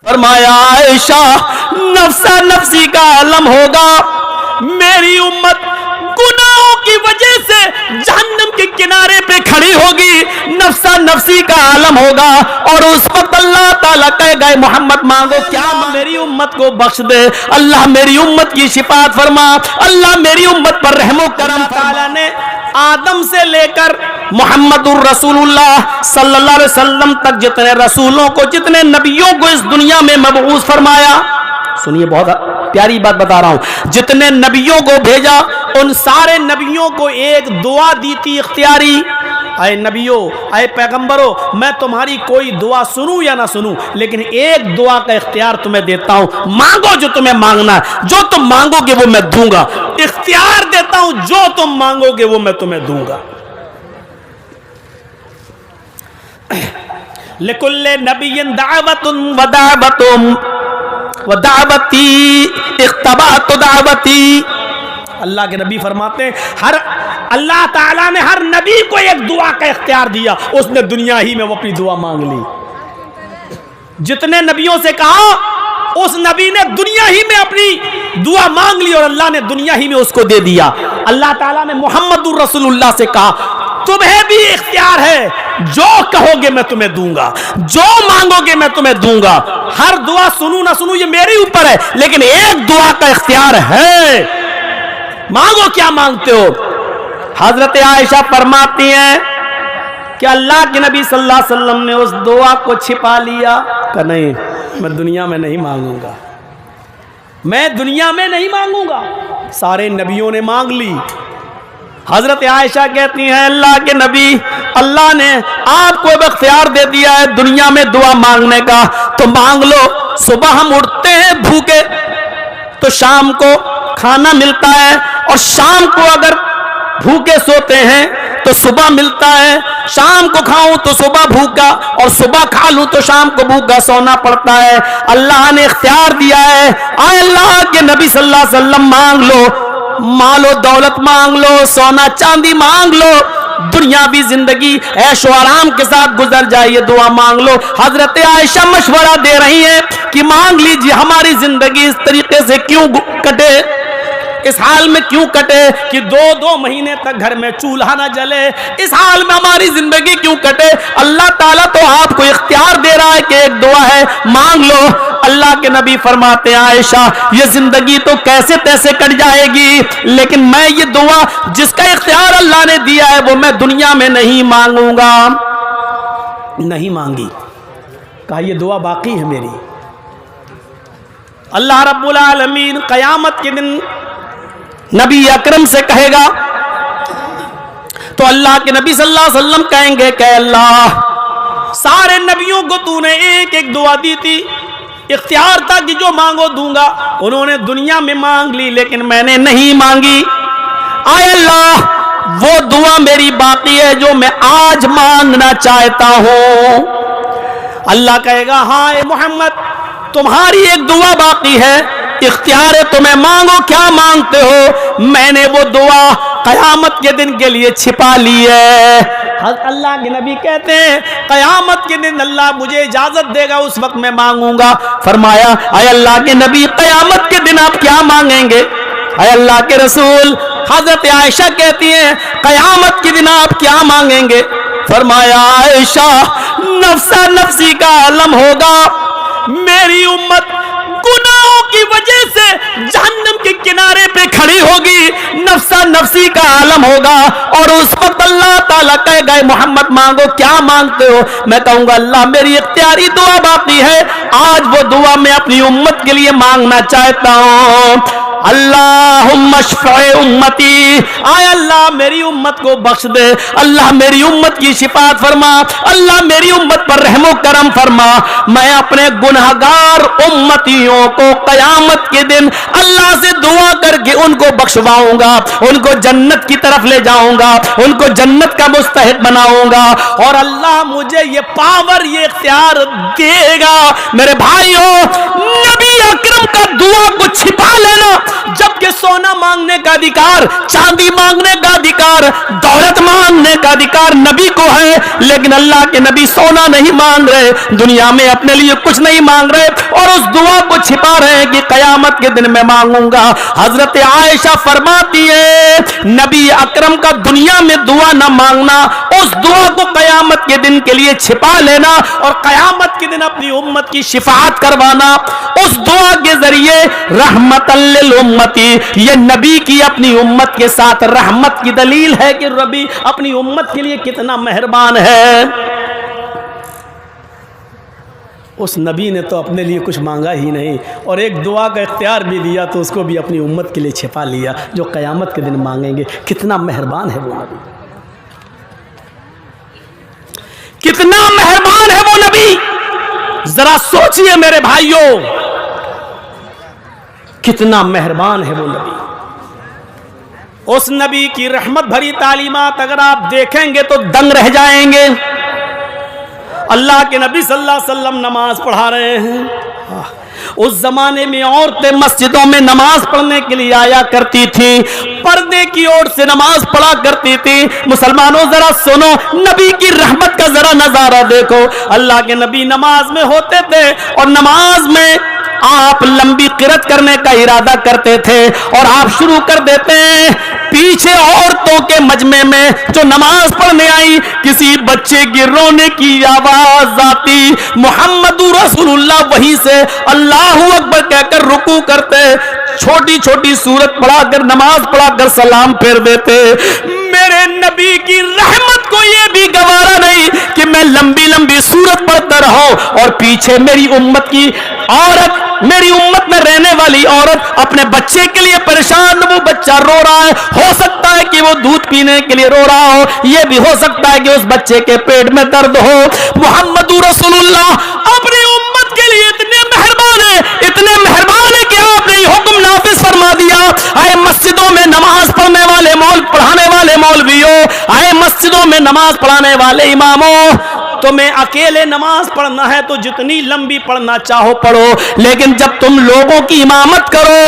فرمایا عائشہ نفسا نفسی کا عالم ہوگا، میری امت گناہوں کی وجہ سے جہنم کے کنارے پہ کھڑی ہوگی، نفسا نفسی کا عالم ہوگا، اور اس وقت اللہ تعالیٰ کہے گا محمد مانگو کیا، میری امت کو بخش دے، اللہ میری امت کی شفاعت فرما، اللہ میری امت پر رحم و کرم۔ تعالیٰ نے آدم سے لے کر محمد الرسول اللہ صلی اللہ علیہ وسلم تک جتنے رسولوں کو، جتنے نبیوں کو اس دنیا میں مبعوث فرمایا، سنیے بہت پیاری بات بتا رہا ہوں، جتنے نبیوں کو بھیجا ان سارے نبیوں کو ایک دعا دی تھی اختیاری، اے نبیوں اے پیغمبروں میں تمہاری کوئی دعا سنوں یا نہ سنوں لیکن ایک دعا کا اختیار تمہیں دیتا ہوں، مانگو جو تمہیں مانگنا ہے، جو تم مانگو گے وہ میں دوں گا، اختیار دیتا ہوں جو تم مانگو گے وہ میں تمہیں دوں گا۔ لِكُلِّ نَبِيٍّ دَعْوَةٌ وَدَعْوَتِي اختبأت دعوتی، اللہ کے نبی فرماتے ہیں اللہ تعالیٰ نے ہر نبی کو ایک دعا کا اختیار دیا، اس نے دنیا ہی میں وہ اپنی دعا مانگ لی، جتنے نبیوں سے کہا اس نبی نے دنیا ہی میں اپنی دعا مانگ لی اور اللہ نے دنیا ہی میں اس کو دے دیا۔ اللہ تعالیٰ نے محمد الرسول اللہ سے کہا تمہیں بھی اختیار ہے، جو کہو گے میں تمہیں دوں گا، جو مانگو گے میں تمہیں دوں گا، ہر دعا سنوں نہ سنوں یہ میری اوپر ہے لیکن ایک دعا کا اختیار ہے، مانگو کیا مانگتے ہو۔ حضرت عائشہ فرماتی ہیں کہ اللہ کے نبی صلی اللہ علیہ وسلم نے اس دعا کو چھپا لیا کہ نہیں میں دنیا میں نہیں مانگوں گا، میں دنیا میں نہیں مانگوں گا، سارے نبیوں نے مانگ لی۔ حضرت عائشہ کہتی ہیں اللہ کے نبی اللہ نے آپ کو اب اختیار دے دیا ہے دنیا میں دعا مانگنے کا تو مانگ لو، صبح ہم اٹھتے ہیں بھوکے تو شام کو کھانا ملتا ہے، اور شام کو اگر بھوکے سوتے ہیں تو صبح ملتا ہے، شام کو کھاؤں تو صبح بھوکا اور صبح کھا لوں تو شام کو بھوکا سونا پڑتا ہے، اللہ نے اختیار دیا ہے، آئے اللہ کے نبی صلی اللہ علیہ وسلم مانگ لو، مال و دولت مانگ لو، سونا چاندی مانگ لو، دنیاوی زندگی عیش و آرام کے ساتھ گزر جائے، یہ دعا مانگ لو۔ حضرت عائشہ مشورہ دے رہی ہیں کہ مانگ لیجیے، ہماری زندگی اس طریقے سے کیوں کٹے، اس حال میں کیوں کٹے کہ دو مہینے تک گھر میں چولہا نہ جلے، اس حال میں ہماری زندگی کیوں کٹے، اللہ تعالیٰ تو آپ کو اختیار دے رہا ہے کہ ایک دعا ہے مانگ لو۔ اللہ کے نبی فرماتے ہیں عائشہ یہ زندگی تو کیسے تیسے کٹ جائے گی لیکن میں یہ دعا جس کا اختیار اللہ نے دیا ہے وہ میں دنیا میں نہیں مانگوں گا، نہیں مانگی، کہا یہ دعا باقی ہے میری۔ اللہ رب العالمین قیامت کے دن نبی اکرم سے کہے گا تو اللہ کے نبی صلی اللہ علیہ وسلم کہیں گے کہ اللہ سارے نبیوں کو تو نے ایک ایک دعا دی تھی، اختیار تھا کہ جو مانگو دوں گا، انہوں نے دنیا میں مانگ لی لیکن میں نے نہیں مانگی، آئے اللہ وہ دعا میری باقی ہے جو میں آج مانگنا چاہتا ہوں۔ اللہ کہے گا ہاں اے محمد تمہاری ایک دعا باقی ہے، اختیار ہے تمہیں مانگو کیا مانگتے ہو، میں نے وہ دعا قیامت کے دن کے لیے چھپا لی ہے۔ اللہ کے نبی کہتے ہیں قیامت کے دن اللہ مجھے اجازت دے گا اس وقت میں مانگوں گا۔ فرمایا اے اللہ کے نبی قیامت کے دن آپ کیا مانگیں گے؟ اے اللہ کے رسول حضرت عائشہ کہتی ہیں قیامت کے دن آپ کیا مانگیں گے؟ فرمایا عائشہ نفسا نفسی کا عالم ہوگا، میری امت گناہوں کی وجہ سے جہنم کے کنارے پہ کھڑی ہوگی، نفسا نفسی کا عالم ہوگا، اور اس وقت اللہ تعالیٰ کہے گا محمد مانگو کیا مانگتے ہو، میں کہوں گا اللہ میری اختیاری دعا باقی ہے، آج وہ دعا میں اپنی امت کے لیے مانگنا چاہتا ہوں۔ اللہم اشفع امتی، آئے اللہ میری امت کو بخش دے، اللہ میری امت کی شفاعت فرما، اللہ میری امت پر رحم و کرم فرما، میں اپنے گنہگار امتیوں کو قیامت کے دن اللہ سے دعا کر کے ان کو بخشواؤں گا، ان کو جنت کی طرف لے جاؤں گا، ان کو جنت کا مستحق بناؤں گا، اور اللہ مجھے یہ پاور یہ اختیار دے گا۔ میرے بھائیوں نبی اکرم کا دعا کو چھپا لینا جبکہ सोना मांगने का अधिकार, चांदी मांगने का अधिकार, दौलत मांगने का अधिकार नबी को है, लेकिन अल्लाह के नबी सोना नहीं मांग रहे, दुनिया में अपने लिए कुछ नहीं मांग रहे और उस दुआ को छिपा रहे हैं कि कयामत के दिन में मांगूंगा। हजरत आयशा फरमाती है नबी अकरम का दुनिया में दुआ न मांगना, उस दुआ को कयामत के दिन के लिए छिपा लेना और कयामत के दिन अपनी उम्मत की शिफाअत करवाना। उस दुआ के जरिए रहमतल लिल उम्मती, ये नबी की अपनी उम्मत के साथ रहमत की दलील है कि रबी अपनी उम्मत के लिए कितना मेहरबान है। उस नबी ने तो अपने लिए कुछ मांगा ही नहीं और एक दुआ का इख्तियार भी दिया तो उसको भी अपनी उम्मत के लिए छिपा लिया, जो क़यामत के दिन मांगेंगे। कितना मेहरबान है वो नबी, कितना मेहरबान है वो नबी। जरा सोचिए मेरे भाइयों, कितना मेहरबान है वो नबी। उस नबी की रहमत भरी तालीमात अगर आप देखेंगे तो दंग रह जाएंगे। अल्लाह के नबी सल्लल्लाहु अलैहि वसल्लम नमाज पढ़ा रहे हैं। उस जमाने में औरतें मस्जिदों में नमाज पढ़ने के लिए आया करती थी, पर्दे की ओर से नमाज पढ़ा करती थी। मुसलमानों जरा सुनो, नबी की रहमत का जरा नजारा देखो। अल्लाह के नबी नमाज में होते थे और नमाज में आप लंबी किरत करने का इरादा करते थे और आप शुरू कर देते हैं। पीछे औरतों के मजमे में जो नमाज पढ़ने आई, किसी बच्चे की रोने की आवाज आती, मुहम्मदुर रसूलुल्लाह वहीं से अल्लाहू अकबर कहकर रुकू करते, छोटी छोटी सूरत पढ़ाकर नमाज पढ़ाकर सलाम फेर देते। मेरे नबी की रहमत को ये भी गवारा नहीं कि मैं लंबी लंबी सूरत पढ़ता रहूं और पीछे मेरी उम्मत की औरत, मेरी उम्मत में रहने वाली औरत अपने बच्चे के लिए परेशान, वो बच्चा रो रहा है, हो सकता है कि वो दूध पीने के लिए रो रहा हो, ये भी हो सकता है कि उस बच्चे के पेट में दर्द हो। मुहम्मदुर रसूलुल्लाह अपनी उम्मत के लिए इतने मेहरबान है, इतने मेहरबान है कि आपने ये हुक्म नाफिज फरमा दिया। आए मस्जिदों में नमाज पढ़ने वाले पढ़ाने वाले मौलवियों, आए मस्जिदों में नमाज पढ़ाने वाले इमामों, तुम्हें अकेले नमाज पढ़ना है तो जितनी लंबी पढ़ना चाहो पढ़ो, लेकिन जब तुम लोगों की इमामत करो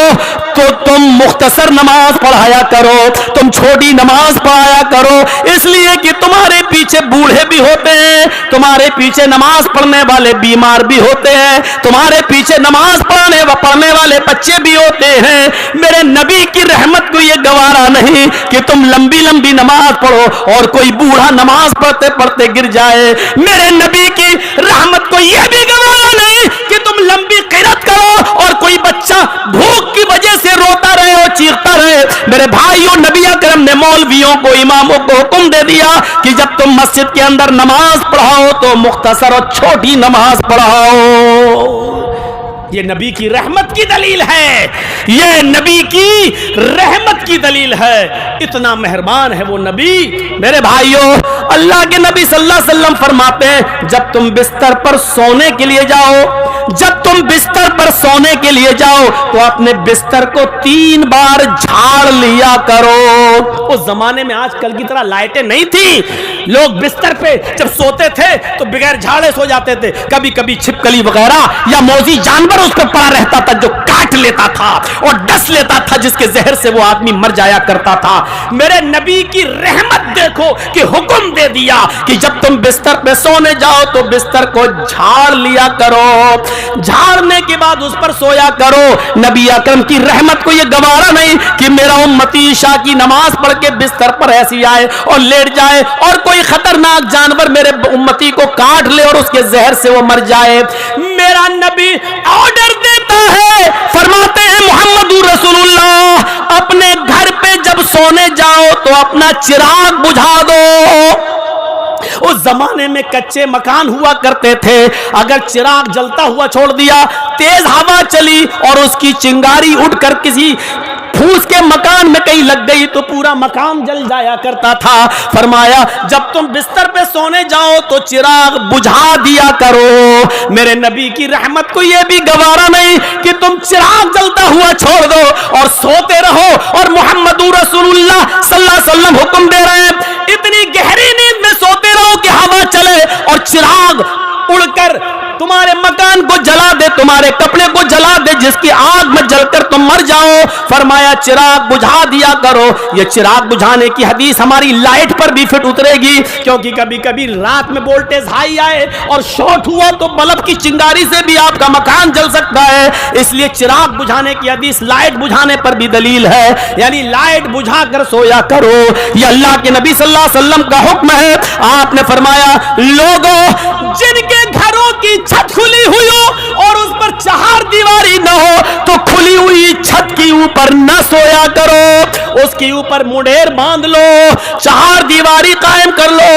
तो तुम मुख्तसर नमाज पढ़ाया करो, तुम छोटी नमाज पढ़ाया करो, इसलिए कि तुम्हारे पीछे बूढ़े भी होते हैं, तुम्हारे पीछे नमाज पढ़ने वाले बीमार भी होते हैं, तुम्हारे पीछे नमाज पढ़ने वाले बच्चे भी होते हैं। मेरे नबी की रहमत को यह गवारा नहीं कि तुम लंबी लंबी नमाज पढ़ो और कोई बूढ़ा नमाज पढ़ते पढ़ते गिर जाए। मेरे नबी की रहमत को यह भी गवारा नहीं कि तुम लंबी किरत करो और कोई बच्चा भूख की वजह से रोता रहे और चीखता रहे। मेरे भाइयों, नबी अकरम ने मौलवियों को, इमामों को हुक्म दे दिया कि जब तुम मस्जिद के अंदर नमाज पढ़ाओ तो मुख्तसर और छोटी नमाज पढ़ाओ। ये नबी की रहमत की दलील है, ये नबी की रहमत की दलील है। इतना मेहरबान है वो नबी। मेरे भाइयों, अल्लाह के नबी सल्लल्लाहु अलैहि वसल्लम फरमाते हैं जब तुम बिस्तर पर सोने के लिए जाओ, जब तुम बिस्तर पर सोने के लिए जाओ तो अपने बिस्तर को 3 बार झाड़ लिया करो। उस जमाने में आजकल की तरह लाइटें नहीं थी, लोग बिस्तर पे जब सोते थे तो बगैर झाड़े सो जाते थे। कभी कभी छिपकली वगैरह या मौजी जानवर उस पर पड़ा रहता था जो काट लेता था और डस लेता था, जिसके जहर से वो आदमी मर जाया करता था। मेरे नबी की रहमत देखो कि हुक्म दे दिया कि जब तुम बिस्तर पे सोने जाओ तो बिस्तर को झाड़ लिया करो, झाड़ने के बाद उस पर सोया करो। नबी अकरम की रहमत को यह गवारा नहीं कि मेरा उम्मती ईशा की नमाज पढ़ के बिस्तर पर ऐसी आए और लेट जाए और कोई खतरनाक जानवर मेरे उम्मती को काट ले और उसके जहर से वो मर जाए। मेरा नबी ऑर्डर देता है, फरमाते हैं मुहम्मदुर रसूलुल्लाह अपने घर पे जब सोने जाओ तो अपना चिराग बुझा दो। उस जमाने में कच्चे मकान हुआ करते थे, अगर चिराग जलता हुआ छोड़ दिया, तेज हवा चली और उसकी चिंगारी उड़कर किसी फूस के मकान में कहीं लग गई तो पूरा मकान जल जाया करता था। फरमाया जब तुम बिस्तर पे सोने जाओ तो चिराग बुझा दिया करो। मेरे नबी की रहमत को यह भी गवारा नहीं कि तुम चिराग जलता हुआ छोड़ दो और सोते रहो। और मुहम्मदुर रसूलुल्लाह सल्लल्लाहु अलैहि वसल्लम हुक्म दे रहे हैं इतनी गहरी नींद में सोते रहो कि हवा चले और चिराग उड़कर तुम्हारे मकान को जला दे, तुम्हारे कपड़े को जला दे, जिसकी आग में जलकर तुम मर जाओ। फरमाया चिराग बुझा दिया करो। ये चिराग बुझाने की हदीस हमारी लाइट पर भी फिट उतरेगी, क्योंकि कभी कभी रात में वोल्टेज हाई आए और शॉर्ट हुआ तो बल्ब की चिंगारी से भी आपका मकान जल सकता है। इसलिए चिराग बुझाने की हदीस लाइट बुझाने पर भी दलील है, यानी लाइट बुझा कर सोया करो। ये अल्लाह के नबी सल्लल्लाहु अलैहि वसल्लम का हुक्म है। आपने फरमाया लोगों जिनके घरों की छत खुली हुई हो और उस पर चार दीवारी न हो तो खुली हुई छत के ऊपर न सोया करो, उसके ऊपर मुंडेर बांध लो, चार दीवारी कायम कर लो।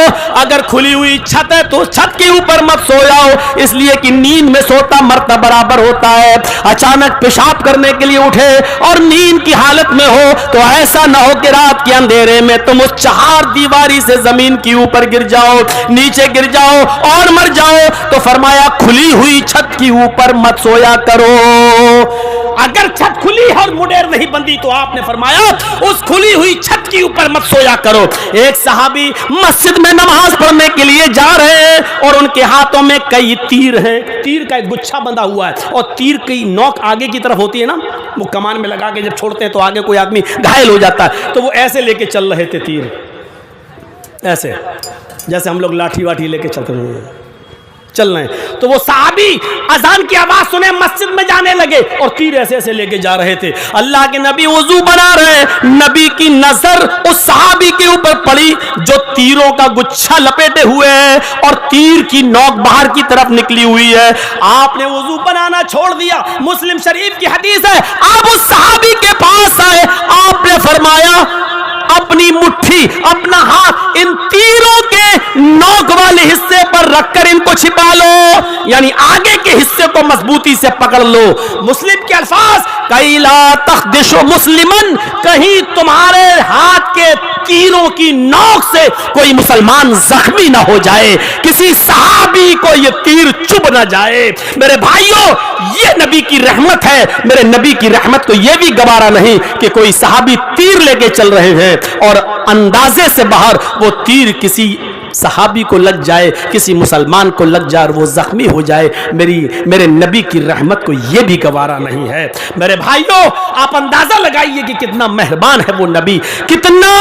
अगर खुली हुई छत है तो छत के ऊपर मत सो जाओ, इसलिए कि नींद में सोता मरता बराबर होता है। अचानक पेशाब करने के लिए उठे और नींद की हालत में हो तो ऐसा ना हो कि रात के अंधेरे में तुम उस चार दीवारी से जमीन के ऊपर गिर जाओ, नीचे गिर जाओ और मर जाओ। तो फरमाया खुली हुई छत के ऊपर मत सोया करो। अगर छत खुली है और मुंडेर नहीं बंदी तो आपने फरमाया उस खुली हुई छत के ऊपर मत सोया करो। एक सहाबी मस्जिद में नमाज पढ़ने के लिए जा रहे हैं और उनके हाथों में कई तीर हैं, तीर का एक गुच्छा बंधा हुआ है और तीर की नोक आगे की तरफ होती है ना, वो कमान में लगा के जब छोड़ते हैं तो आगे कोई आदमी घायल हो जाता है, तो वो ऐसे लेके चल रहे थे तीर, ऐसे जैसे हम लोग लाठी वाठी लेके चल रहे हैं। तो वो सहाबी अजान की आवाज सुने मस्जिद में जाने लगे और तीर ऐसे ऐसे लेके जा रहे थे। अल्लाह के नबी वुजू बना रहे, नबी की नजर उस सहाबी के ऊपर पड़ी जो तीरों का गुच्छा लपेटे हुए है और तीर की नोक बाहर की तरफ निकली हुई है। आपने वुजू बनाना छोड़ दिया। मुस्लिम शरीफ की हदीस है, आप उस सहाबी के पास आए, आपने फरमाया अपनी मुट्ठी, अपना हाथ इन तीरों के नोक वाले हिस्से पर रखकर इनको छिपा लो, यानी आगे के हिस्से को मजबूती से पकड़ लो। मुस्लिम के अल्फाज, कैला तख्दिशो मुस्लिमन, कहीं तुम्हारे हाथ के तीरों की नोक से कोई मुसलमान जख्मी ना हो जाए, किसी सहाबी को ये तीर चुभ ना जाए। मेरे भाइयों, ये नबी की रहमत है। मेरे नबी की रहमत को ये भी गवारा नहीं कि कोई सहाबी तीर लेके चल रहे हैं और अंदाजे से बाहर वो तीर किसी सहाबी को लग जाए, किसी मुसलमान को लग जाए और वो जख्मी हो जाए। मेरे नबी की रहमत को ये भी गवारा नहीं है। मेरे भाइयों, आप अंदाजा लगाइए कि कितना मेहरबान है वो नबी, कितना